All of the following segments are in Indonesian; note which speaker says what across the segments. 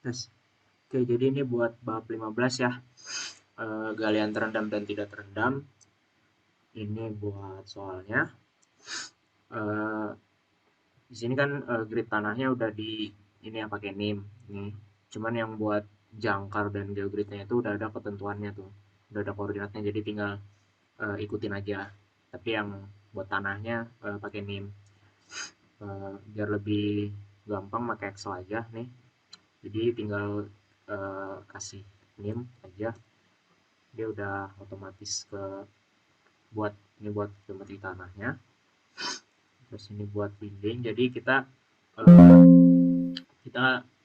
Speaker 1: Terus, oke, jadi ini buat bab 15 ya. Galian terendam dan tidak terendam. Ini buat soalnya. Eh, di sini kan grid tanahnya udah di ini ya pakai NIM. Nih. Cuman yang buat jangkar dan geogridnya itu udah ada ketentuannya tuh. Udah ada koordinatnya jadi tinggal ikutin aja. Tapi yang buat tanahnya pakai NIM. Biar lebih gampang pakai Excel aja nih. Jadi tinggal kasih NIM aja, dia udah otomatis ke buat ini buat geometri tanahnya. Terus ini buat dinding, jadi kita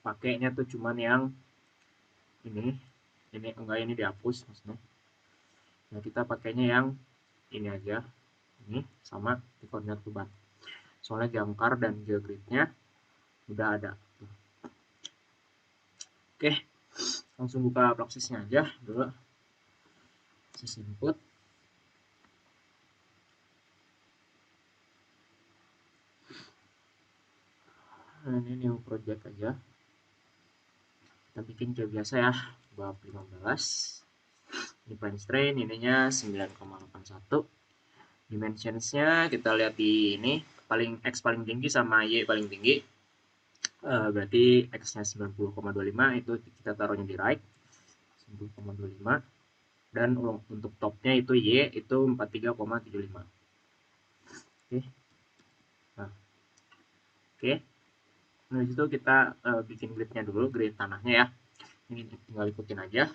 Speaker 1: pakainya tuh cuman yang ini enggak, ini dihapus maksudnya. Nah, kita pakainya yang ini aja, ini sama di koordinat beban, soalnya jangkar dan geogridnya udah ada. Oke, langsung buka prosesnya aja dulu. Proses input. Nah, ini new project aja, kita bikin kayak biasa ya, bab 15. Ini plane strain, ininya 9,81. Dimensionsnya kita lihat di ini, X paling tinggi sama Y paling tinggi. Berarti X-nya 90,25, itu kita taruhnya di right, 90,25. Dan untuk topnya itu Y, itu 43,75. Oke. Nah, oke. Nah, disitu kita bikin gridnya dulu, grid tanahnya ya. Ini tinggal ikutin aja.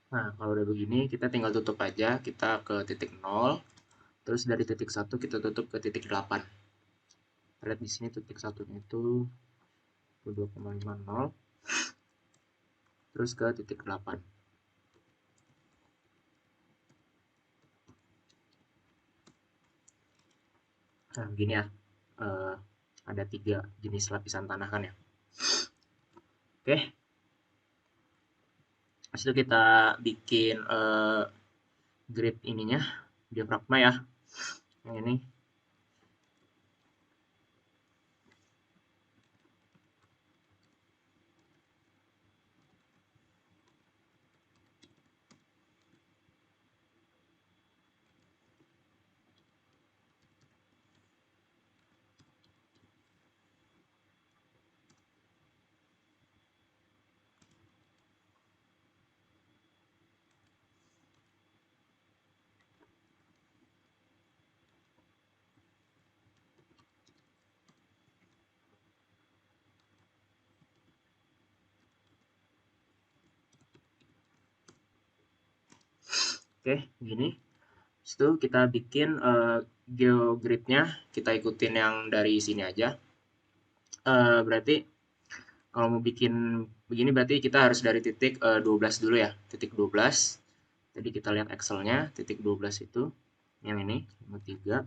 Speaker 1: Nah, kalau udah begini, kita tinggal tutup aja. Kita ke titik 0, terus dari titik 1 kita tutup ke titik 8. Lihat di sini titik satunya itu 2,50, terus ke titik 8. Nah, begini ya. Ada 3 jenis lapisan tanah kan ya. Oke. Habis itu kita bikin grid ininya, diafragma ya. Yang ini. Oke, gini. Habis itu kita bikin geogridnya, kita ikutin yang dari sini aja. Berarti kalau mau bikin begini berarti kita harus dari titik 12 dulu ya, titik 12. Jadi kita lihat Excelnya, titik 12 itu yang ini 53.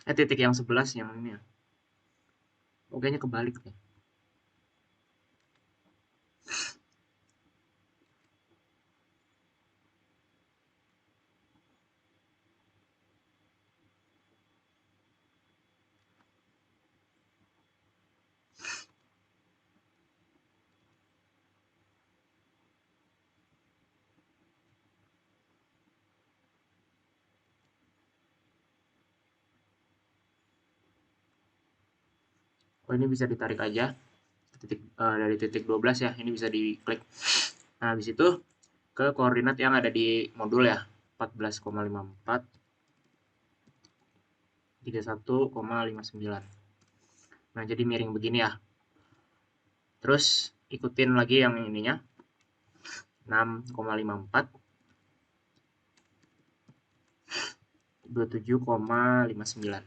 Speaker 1: eh titik yang 11 yang ini ya. Oh, kayaknya kebalik nih. Oh, ini bisa ditarik aja dari titik 12 ya, ini bisa diklik. Nah, habis itu ke koordinat yang ada di modul ya, 14,54 31,59. Nah, jadi miring begini ya. Terus ikutin lagi yang ininya, 6,54 27,59.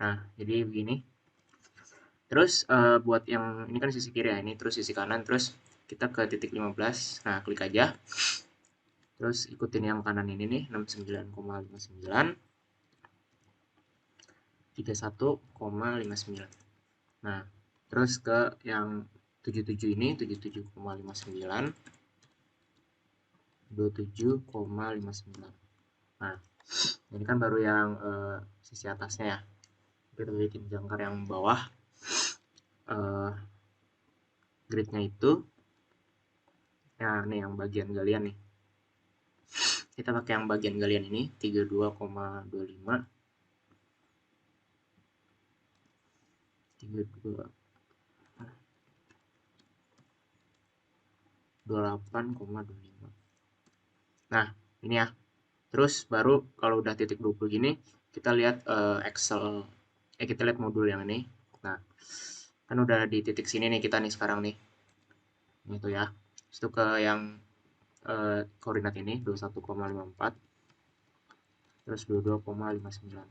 Speaker 1: Nah, jadi begini. Terus buat yang ini kan sisi kiri ya, ini terus sisi kanan, terus kita ke titik 15. Nah, klik aja. Terus ikutin yang kanan ini nih, 69,59 31,59. Nah, terus ke yang 77 ini, 77,59 27,59. Nah, ini kan baru yang sisi atasnya ya. Kita bikin jangkar yang bawah. Gridnya itu, nah nih yang bagian galian nih. Kita pakai yang bagian galian ini, 32,25 28,25. Nah, ini ya. Terus baru kalau udah titik 20 gini, kita lihat Excel, kita lihat modul yang ini. Nah, kan udah di titik sini nih kita nih sekarang nih. Itu ya. Terus itu ke yang koordinat ini, 21,54. Terus 22,59.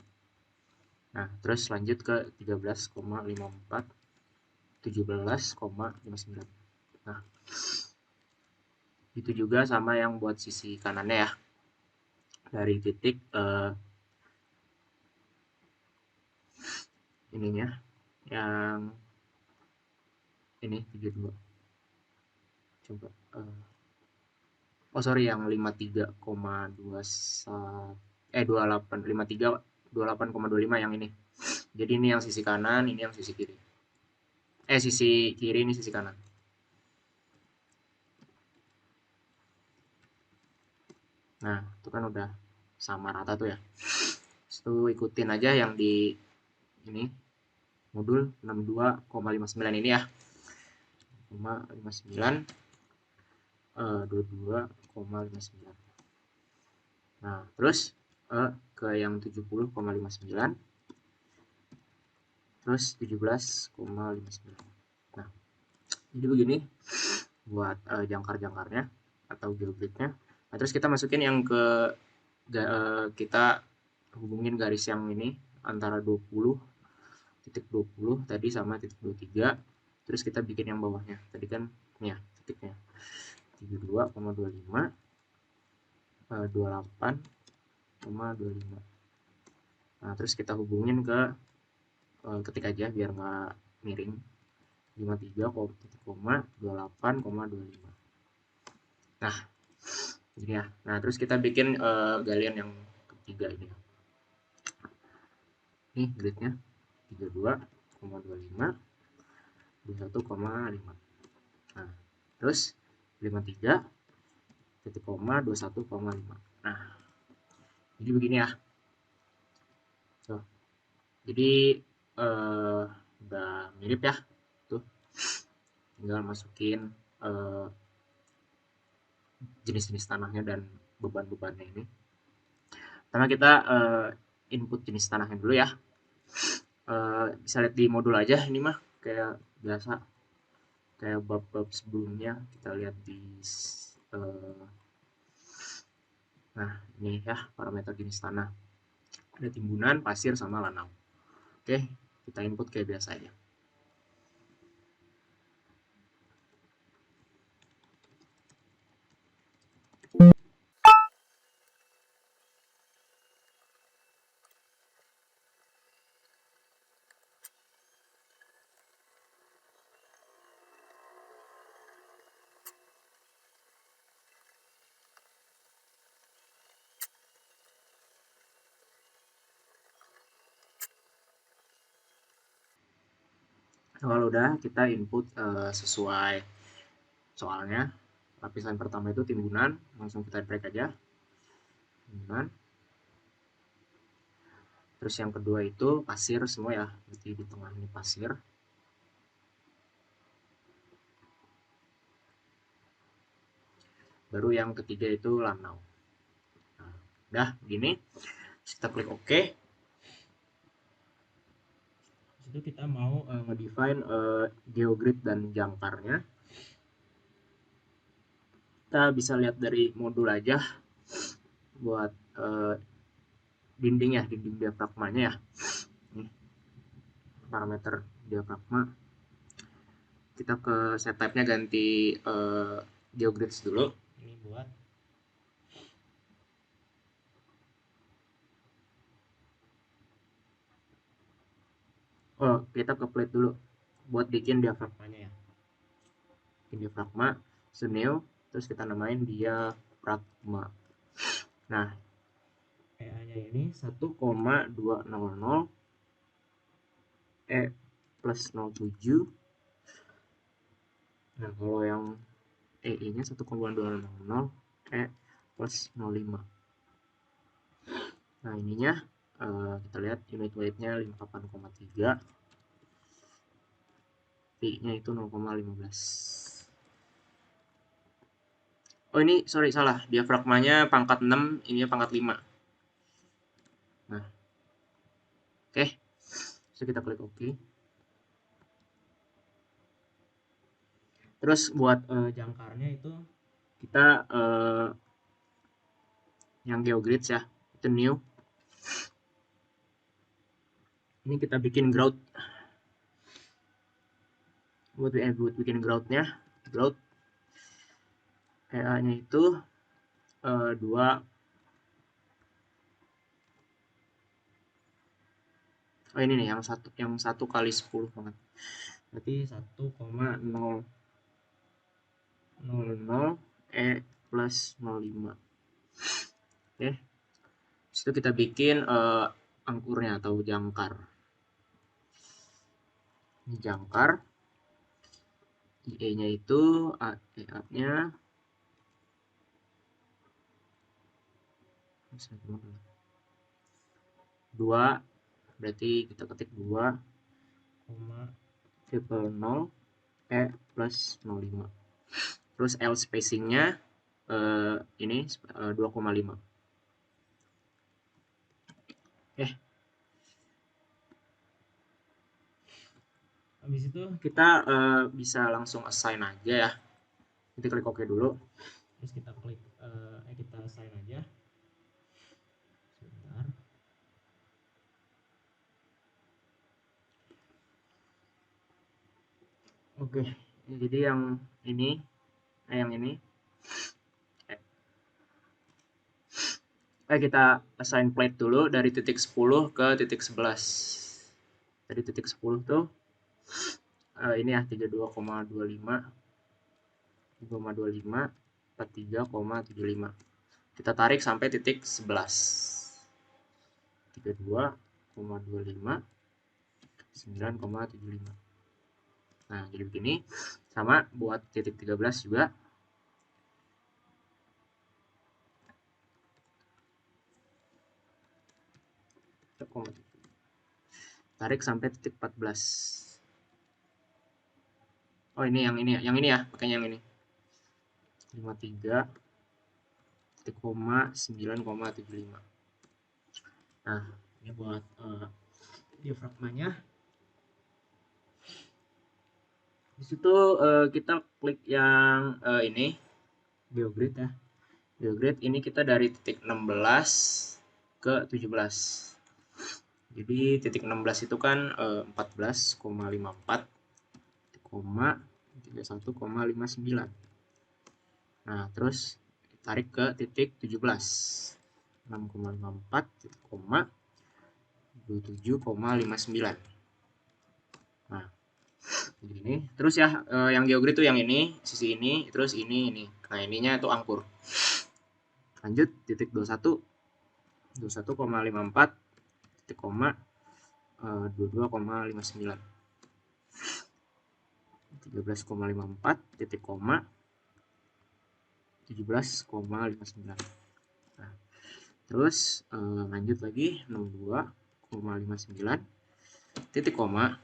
Speaker 1: Nah, terus lanjut ke 13,54. 17,59. Nah, itu juga sama yang buat sisi kanannya ya. Dari titik ininya yang ini 32. Coba oh sorry, yang 53,21 28 53 28,25 yang ini. Jadi ini yang sisi kanan, ini yang sisi kiri. Sisi kiri, ini sisi kanan. Nah, itu kan udah sama rata tuh ya. Itu ikutin aja yang di ini modul 62,59 ini ya. 59 22,59. Nah, terus ke yang 70,59. Terus 17,59. Nah, jadi begini buat jangkar-jangkarnya atau geometrisnya. Nah, terus kita masukin yang ke kita hubungin garis yang ini antara 20 titik 20 tadi sama titik 23. Terus kita bikin yang bawahnya. Tadi kan ya titiknya 32,25 28,25. Nah, terus kita hubungin ke ketik aja biar nggak miring, 53,28,25. Nah, ini ya. Nah, terus kita bikin galian yang ketiga ini. Nih gridnya 32,25 21,5. Nah, terus 53 titik koma 21,5. Nah, jadi begini ya. Tuh. Jadi udah mirip ya. Tuh. Tinggal masukin jenis-jenis tanahnya dan beban-bebannya ini. Pertama kita input jenis tanahnya dulu ya. Bisa lihat di modul aja ini mah kayak biasa, kayak bab-bab sebelumnya kita lihat di nah ini ya parameter jenis tanah, ada timbunan, pasir, sama lanau. Oke, kita input kayak biasa aja. Kalau udah kita input sesuai soalnya. Lapisan pertama itu timbunan, langsung kita drag aja timbunan. Terus yang kedua itu pasir semua ya, berarti di tengah ini pasir. Baru yang ketiga itu lanau. Nah, udah gini, kita klik OK. Itu kita mau ngedefine geogrid dan jangkarnya. Kita bisa lihat dari modul aja buat dinding ya, dinding diafragmanya ya. Nih, parameter diafragma. Kita ke set type-nya ganti geogrids dulu. Ini buat kita ke plate dulu buat bikin diafragmanya ya. Bikin diafragma, new, terus kita namain diafragma. Nah, EA-nya ini 1,200 E plus 07. Nah, kalau yang EI-nya 1,200 E plus 05. Nah, ininya kita lihat unit weight-nya 58,3. P-nya itu 0,15. Oh, ini sorry salah. Diafragmanya pangkat 6, ininya pangkat 5. Nah. Oke. So kita klik OK. Terus buat jangkarnya itu kita yang geogrids ya, itu new. Ini kita bikin grout. Buat bikin groutnya, grout EA-nya itu 2. Oh, ini nih yang 1 kali 10 banget. Berarti 1,000 E plus 05. Oke. Situ kita bikin angkurnya atau jangkar. Ini jangkar. IE-nya itu EA-nya 2, berarti kita ketik 2,000 E plus 05. Terus L spacingnya ini 2,5. Habis itu kita bisa langsung assign aja ya. Kita klik OK dulu. Terus kita klik kita assign aja. Sebentar. Oke, jadi yang ini kita assign plate dulu dari titik 10 ke titik 11. Dari titik 10 tuh ini ya 32,25 43,75. Kita tarik sampai titik 11. 32,25 9,75. Nah, jadi begini. Sama buat titik 13 juga. Tarik sampai titik 14. Oh, ini yang ini ya, pakainya yang ini. 53 titik 9,75. Nah, ini buat diafragmanya. Di situ kita klik yang ini geogrid ya. Geogrid ini kita dari titik 16 ke 17. Jadi titik 16 itu kan 14,54 31,59. Nah, terus tarik ke titik 17. 6,54 27,59. Nah, begini. Terus ya yang geogrid tuh yang ini, sisi ini, terus ini. Nah, ininya tuh angkur. Lanjut titik 21 21,54 titik koma 22,59. 13,54 titik koma 17,59. Nah, terus lanjut lagi 62,54 11,59 titik koma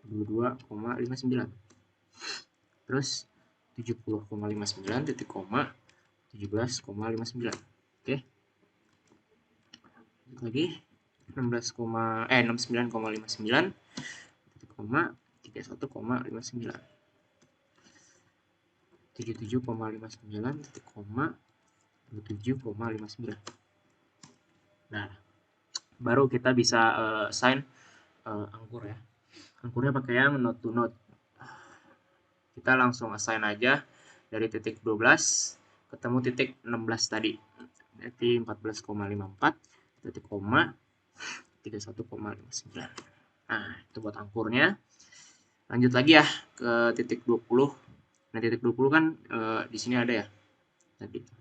Speaker 1: 22,59. Terus 70,59 titik koma 17,59. Oke. Lagi 69,59 titik koma 31,59. 77,59 titik koma 27,59. Nah, baru kita bisa assign angkur ya. Angkurnya pakai yang node to node. Kita langsung assign aja dari titik 12 ketemu titik 16 tadi. Berarti 14,54 titik koma 31,59. Nah, itu buat angkurnya. Lanjut lagi ya ke titik 20. Nah, titik 20 kan di sini ada ya tadi.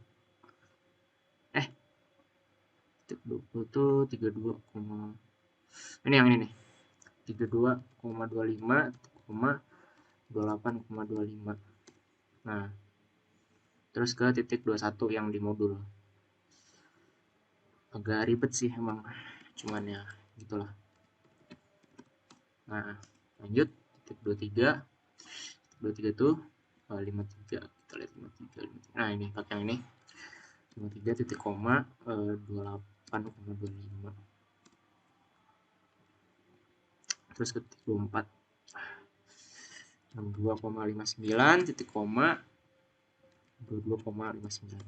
Speaker 1: Titik 20 tuh 32, ini yang ini nih. 32,25, 28,25. Nah, terus ke titik 21 yang di modul. Agak ribet sih emang, cuman ya gitulah. Nah, lanjut titik 23. Titik 23 tuh 53. Kita lihat 53. Nah, ini pakai yang ini. 53 titik koma 28,25. Terus ke titik 24. 62,59 titik koma 22,59.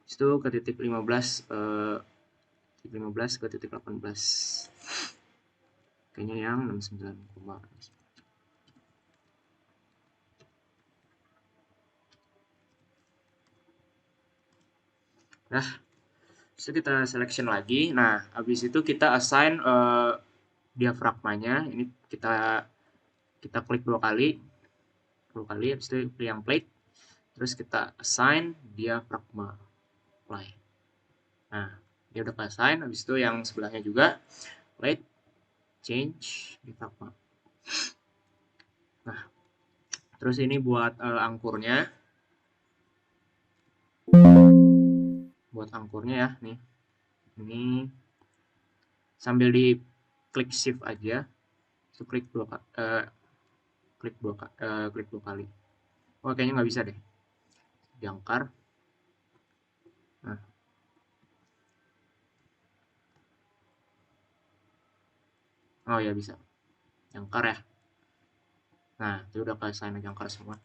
Speaker 1: Itu ke titik 15 titik 15 ke titik 18. Kayaknya yang 69, nah, itu kita selection lagi. Nah, habis itu kita assign diafragmanya. Ini kita klik 2 kali. Habis itu pilih yang plate. Terus kita assign diafragma apply. Nah, dia udah assign. Habis itu yang sebelahnya juga plate change diafragma. Nah, terus ini buat angkurnya. Buat angkurnya ya, nih. Ini sambil di klik shift aja. So, klik dua kali. Oh, kayaknya nggak bisa deh. Jangkar. Nah. Oh ya bisa. Jangkar ya. Nah, itu udah ke sana jangkar semua.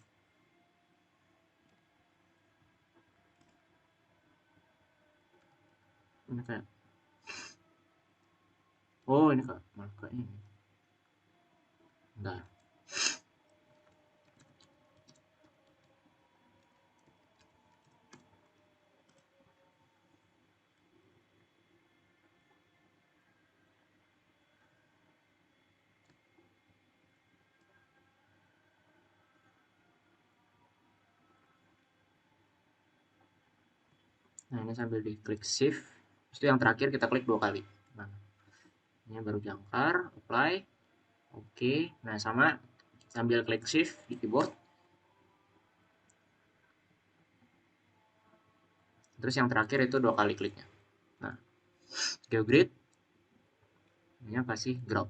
Speaker 1: Ini kayak, oh ini kak, malah kayak ini. Bentar. Nah, ini sambil di klik shift. Itu yang terakhir kita klik 2 kali. Nah, ini baru jangkar, apply. Oke. Nah, sama sambil klik shift di keyboard. Terus yang terakhir itu 2 kali kliknya. Nah, geogrid. Ini kasih drop.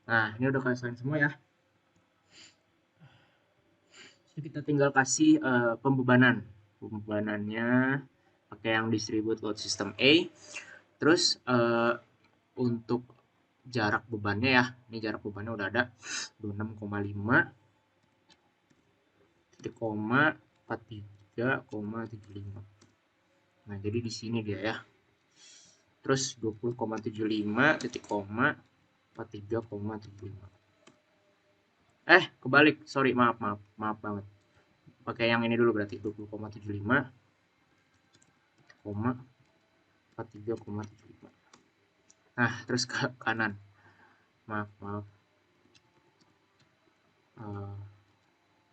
Speaker 1: Nah, ini udah kalian semua ya. Jadi kita tinggal kasih pembebanan. Pembebanannya pakai yang distribute load system A. Terus untuk jarak bebannya ya, ini jarak bebannya udah ada 26,5 titik koma 43,75. Nah, jadi di sini dia ya. Terus 20,75 titik koma 43,75. Kebalik, sorry, maaf banget. Pakai yang ini dulu berarti 20,75 43,75. Nah, terus ke kanan. Maaf.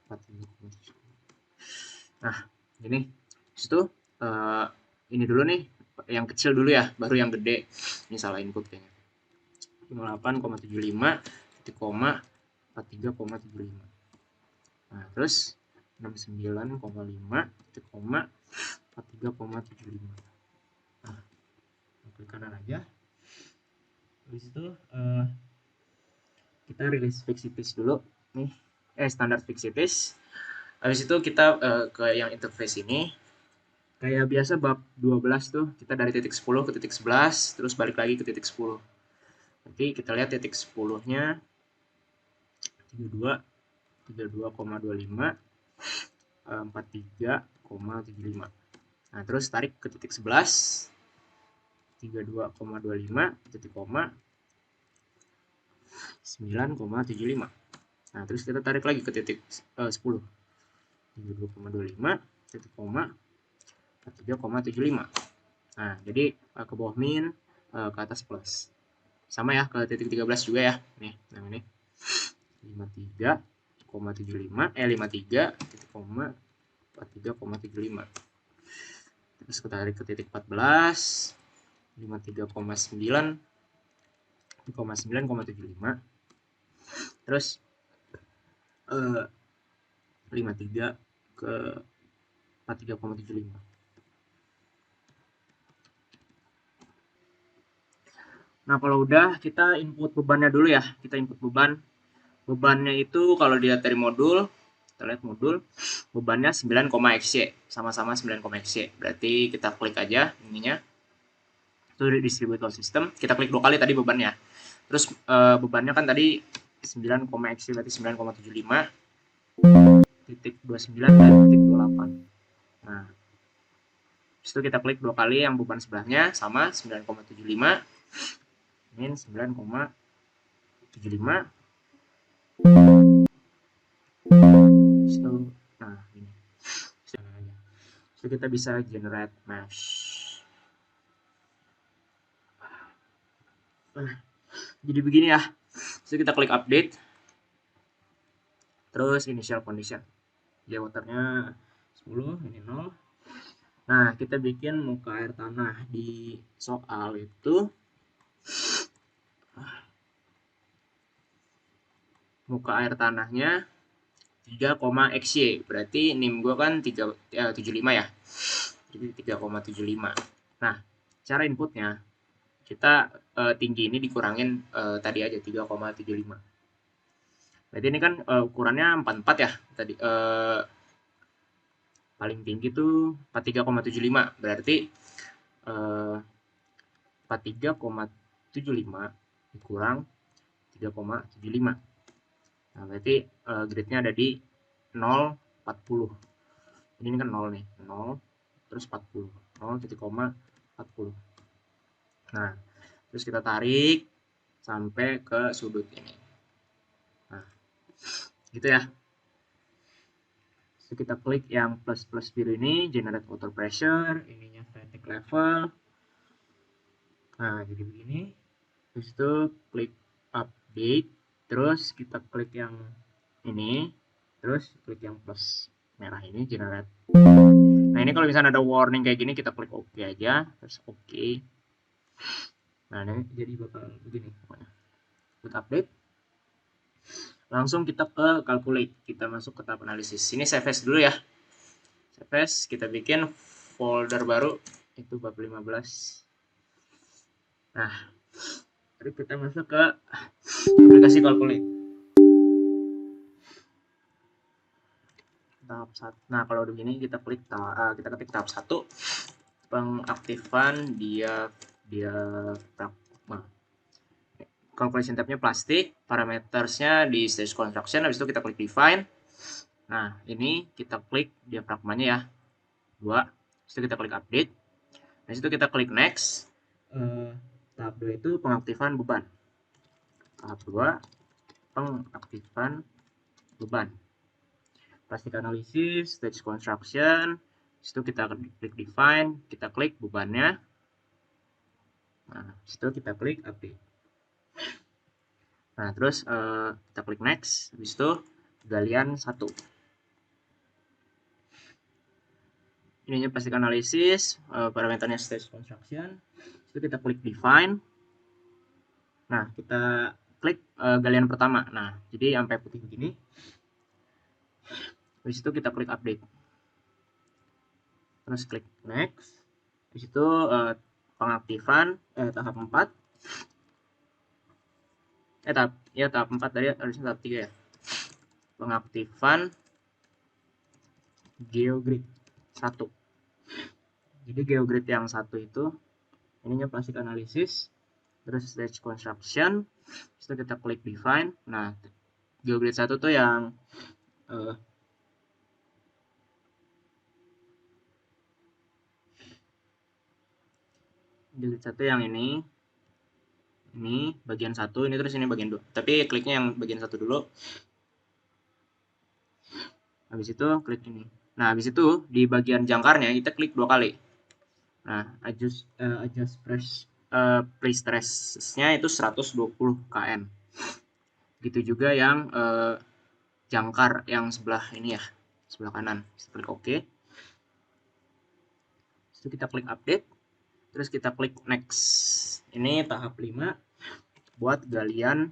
Speaker 1: 43,75. Nah, ini itu ini dulu nih, yang kecil dulu ya, baru yang gede. Ini salah input kayaknya. 58,75 titik koma 43,75. Nah, terus 69,5 titik koma 43,75. Nah, klik kanan aja. Habis itu kita rilis fixities dulu nih, standar fixities. Habis itu kita ke yang interface ini. Kayak biasa bab 12 tuh, kita dari titik 10 ke titik 11, terus balik lagi ke titik 10. Nanti kita lihat titik 10-nya 32,25, 43,75. Nah, terus tarik ke titik 11, 32,25, titik koma, 9,75. Nah, terus kita tarik lagi ke titik 10, 32,25, titik koma, 43,75. Nah, jadi ke bawah min, ke atas plus. Sama ya ke titik 13 juga ya. Nih, nah ini 53,75, 53 titik koma 43,75. Terus kita tarik ke titik 14, 53,9, 9,75. Terus 53 ke 43,75. Nah, kalau udah kita input bebannya dulu ya. Kita input beban. Bebannya itu kalau dilihat dari modul, kita lihat modul, bebannya 9,xy, sama-sama 9,xy. Berarti kita klik aja ininya. Itu distributed load system. Kita klik 2 kali tadi bebannya. Terus bebannya kan tadi 9,xy berarti 9,75 titik 29 dan titik 28. Nah, itu kita klik 2 kali yang beban sebelahnya sama 9,75 min 9,75. Nah, ini. So, kita bisa generate mesh. Nah, jadi begini ya. So, kita klik update. Terus initial condition. Ya, waternya 10, ini 0. Nah, kita bikin muka air tanah di soal itu. Muka air tanahnya 3,xy. Berarti NIM gue kan 375 ya. Jadi 3,75. Nah, cara inputnya kita tinggi ini dikurangin tadi aja 3,75. Berarti ini kan ukurannya 44 ya tadi. Paling tinggi tuh 43,75. Berarti 43,75 dikurang 3,75. Nah, berarti grade-nya ada di 0,40. Ini kan 0 nih, 0 terus 40, 0,40. Nah, terus kita tarik sampai ke sudut ini. Nah, gitu ya. So, kita klik yang plus biru ini, generate water pressure, ininya static level. Nah, jadi begini. Terus itu klik update, terus kita klik yang ini, terus klik yang plus merah ini, generate. Nah, ini kalau misalnya ada warning kayak gini, kita klik OK aja, terus OK. Nah, ini jadi bakal begini pokoknya. Klik update. Langsung kita ke calculate. Kita masuk ke tab analisis. Ini save as dulu ya. Save as, kita bikin folder baru, itu bab 15. Nah, mari kita masuk ke aplikasi calculate. Tahap 1. Nah, kalau begini kita klik kita ketik tahap 1, pengaktifan diafragma. Calculation tab-nya plastik, parametersnya di stage construction, habis itu kita klik define. Nah, ini kita klik diafragmanya ya, 2. Habis itu kita klik update. Habis itu kita klik next. Tahap 2 itu pengaktifan beban. Tahap 2 pengaktifan beban. Plastik analisis, stage construction, itu kita klik define, kita klik bebannya. Nah, itu kita klik update. Nah, terus kita klik next, habis itu galian 1. Ininya plastik analisis, parameternya stage construction, itu kita klik define. Nah, kita klik galian pertama. Nah, jadi sampai putih begini. Habis itu kita klik update. terus klik next. Di situ pengaktifan tahap 4. Tahap 4 tadi harusnya tahap 3 ya. Pengaktifan GeoGrid 1. Jadi GeoGrid yang 1 itu ininya plastik analisis, terus stage construction, itu kita klik define. Nah, GeoGrid 1 tuh yang GeoGrid 1 yang ini bagian 1, ini terus ini bagian 2. Tapi kliknya yang bagian 1 dulu. Habis itu klik ini. Nah, habis itu di bagian jangkarnya kita klik 2 kali. Nah, adjust pre-stress-nya itu 120 kN. Gitu juga yang jangkar yang sebelah ini ya, sebelah kanan. Klik OK. Terus kita klik update. Terus kita klik next. Ini tahap 5 buat galian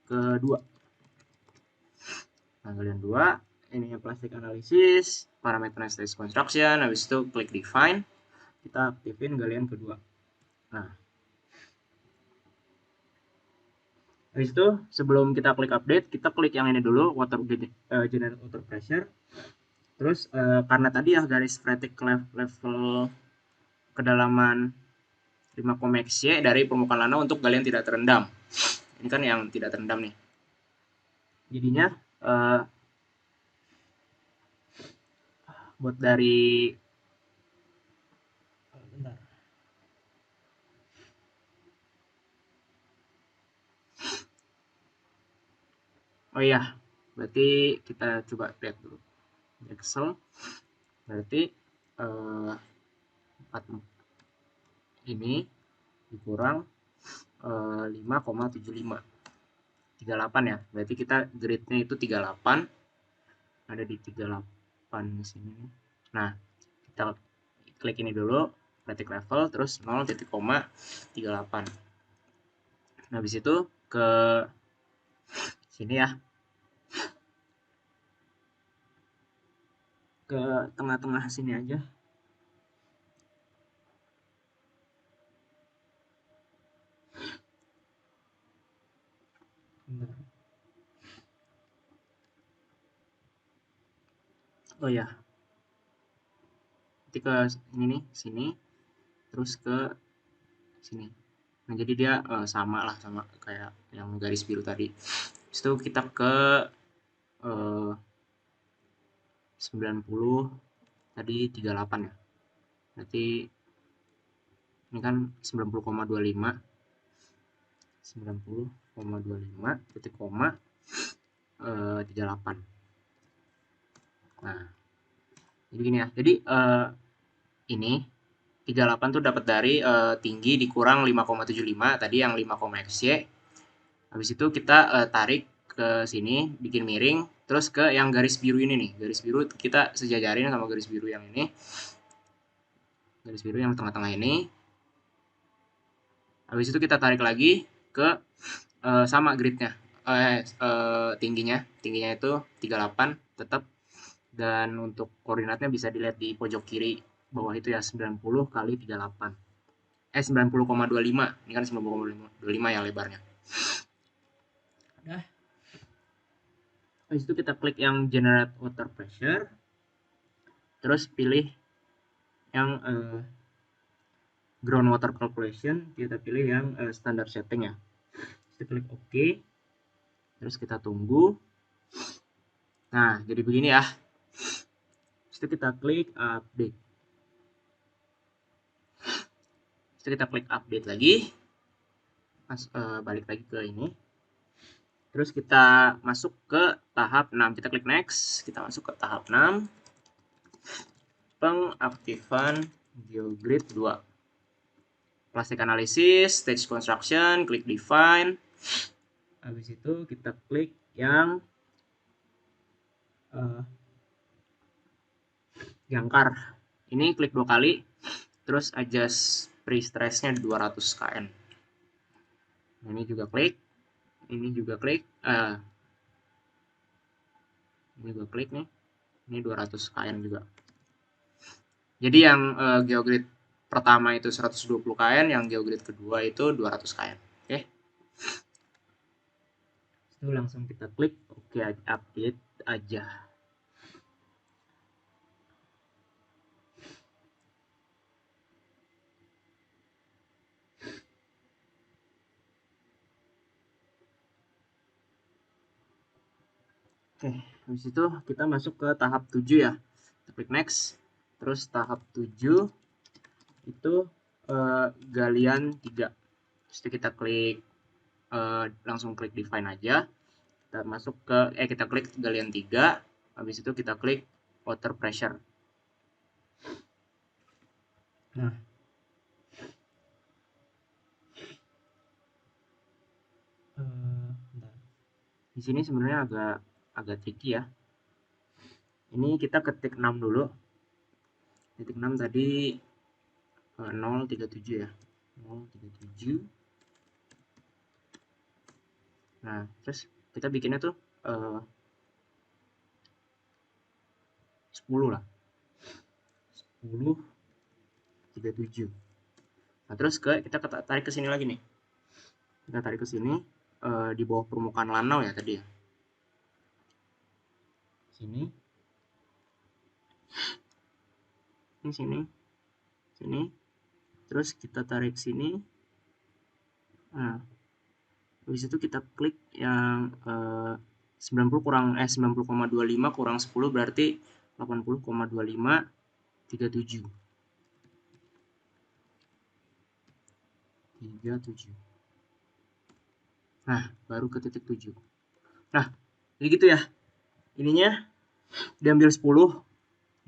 Speaker 1: kedua. Nah, galian 2 ini plastik analisis, parameter stage construction, habis itu klik define, kita aktifin galian kedua. Nah, habis itu sebelum kita klik update, kita klik yang ini dulu, generate water pressure. Terus karena tadi ya garis freatic level kedalaman 5 xy dari permukaan lana untuk galian tidak terendam. Ini kan yang tidak terendam nih. Jadinya buat dari bentar. Oh iya, berarti kita coba lihat dulu Excel. Berarti 4 ini dikurang 5,75 38 ya. Berarti kita grade-nya itu 38. Ada di 38 di sini. Nah, kita klik ini dulu, freatic level, terus 0,38. Nah, habis itu ke sini ya. Ke tengah-tengah sini aja. Oh ya, nanti ke ini nih, sini, terus ke sini. Nah, jadi dia sama lah, sama kayak yang garis biru tadi. Terus itu kita ke 90, tadi 38 ya. Berarti ini kan 90,25. 90,25 titik koma 38. Nah, jadi gini ya. Jadi ini 38 tuh dapat dari tinggi dikurang 5,75 tadi yang 5, xy. Habis itu kita tarik ke sini, bikin miring, terus ke yang garis biru ini nih. Garis biru kita sejajarin sama garis biru yang ini. Garis biru yang tengah-tengah ini. Habis itu kita tarik lagi ke sama gridnya. Tingginya itu 38 tetap, dan untuk koordinatnya bisa dilihat di pojok kiri bawah itu ya, 90 kali 38. 90,25. Ini kan 90,25 ya lebarnya. Udah. Habis itu kita klik yang generate water pressure. Terus pilih yang groundwater calculation, kita pilih yang standard setting ya. Kita klik OK. Terus kita tunggu. Nah, jadi begini ya. Terus kita klik update. Terus kita klik update lagi. Balik lagi ke ini. Terus kita masuk ke tahap 6. Kita klik next. Kita masuk ke tahap 6. Pengaktifan GeoGrid 2. Plastik analisis, stage construction, klik define. Habis itu kita klik yang jangkar. Ini klik 2 kali. Terus adjust pre-stress-nya 200 kN. Ini juga klik. Ini juga klik. Ini juga klik nih. Ini 200 kN juga. Jadi yang geogrid pertama itu 120 kN, yang geogrid kedua itu 200 kN. Oke. Itu langsung kita klik oke, update aja. Oke, habis itu kita masuk ke tahap 7 ya. Kita klik next. Terus tahap 7 itu galian 3. Terus itu kita klik langsung klik define aja. Kita masuk ke kita klik galian 3. Habis itu kita klik water pressure. Nah, di sini sebenarnya agak tricky ya. Ini kita ketik 6 dulu. Titik 6 tadi 037 ya. 037. Nah, terus kita bikinnya tuh 10 lah. 10 37. Nah, terus kita tarik ke sini lagi nih. Kita tarik ke sini di bawah permukaan lanau ya tadi ya. Sini. Ini sini. Sini. Terus kita tarik sini. Nah, habis itu kita klik yang 90 kurang 90,25 kurang 10 berarti 80,25 37. 37. Nah, baru ke titik 7. Nah, jadi gitu ya. Ininya diambil 10.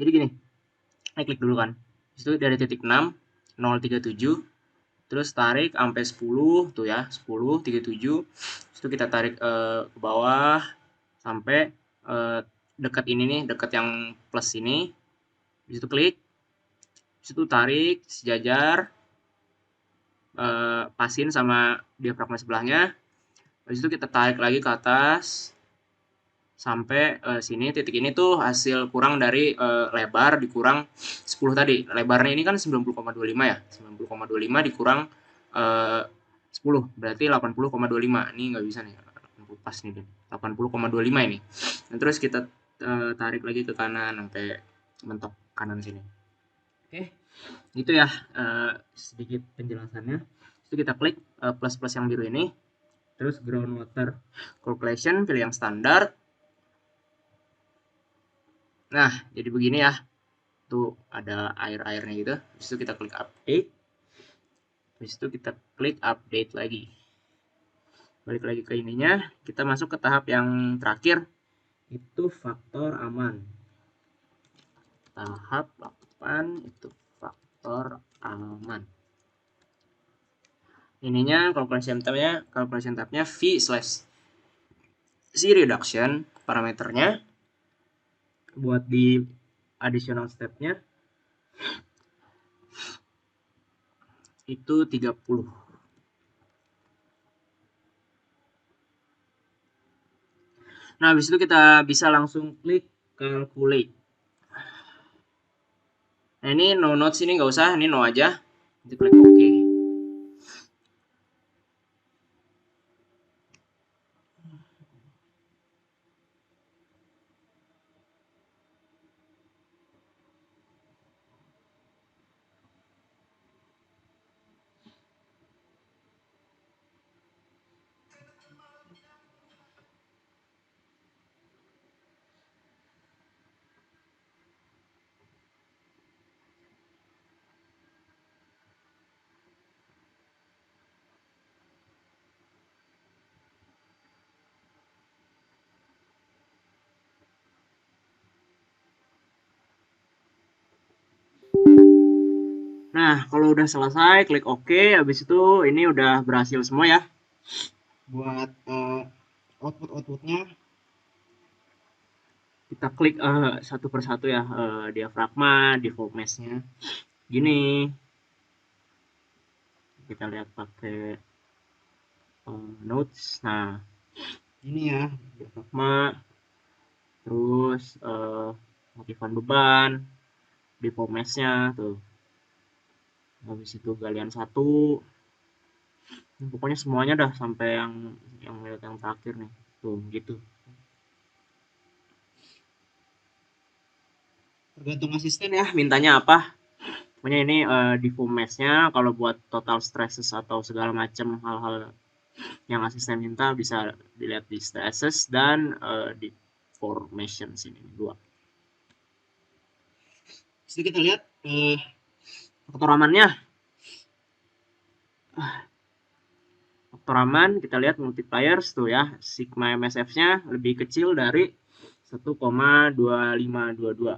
Speaker 1: Jadi gini. Saya klik dulu kan. Itu dari titik 6 037 terus tarik sampai 10 tuh ya, 10 37. Itu kita tarik ke bawah sampai dekat ini nih, dekat yang plus ini. Di situ klik. Di situ tarik sejajar, pasin sama diafragma sebelahnya. Habis itu kita tarik lagi ke atas sampai sini. Titik ini tuh hasil kurang dari lebar dikurang 10 tadi. Lebarnya ini kan 90,25 ya. 90,25 dikurang 10 berarti 80,25. Ini nggak bisa nih. Pas nih 80,25 ini. Dan terus kita tarik lagi ke kanan sampai mentok kanan sini. Oke, gitu ya sedikit penjelasannya. Itu kita klik plus yang biru ini. Terus groundwater calculation, pilih yang standar. Nah, jadi begini ya. Tuh ada air-airnya gitu. Habis itu kita klik update. Habis itu kita klik update lagi. Balik lagi ke ininya. Kita masuk ke tahap yang terakhir. Itu faktor aman. Tahap 8 itu faktor aman. Ininya calculation tabnya V/C reduction parameternya buat di additional stepnya itu 30. Nah, habis itu kita bisa langsung klik calculate. Nah, ini no notes ini nggak usah, ini no aja. Kita klik OK. Nah, kalau udah selesai, klik OK. Habis itu ini udah berhasil semua ya. Buat outputnya kita klik satu persatu ya, diafragma, default mesh-nya. Gini. Kita lihat pakai notes. Nah, ini ya, diafragma. Terus motifan beban, deformance-nya tuh. Habis itu galian 1. Pokoknya semuanya dah sampai yang terakhir nih. Tuh, gitu. Tergantung asisten ya, mintanya apa. Pokoknya ini deformance-nya kalau buat total stresses atau segala macam hal-hal yang asisten minta bisa dilihat di stresses dan di formation sini 2. Jadi kita lihat faktor amannya. Faktor aman kita lihat multipliers tuh ya, sigma MSF-nya lebih kecil dari 1,2522.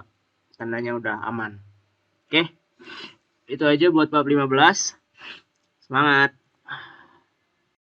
Speaker 1: Tandanya udah aman. Oke. Itu aja buat bab 15. Semangat.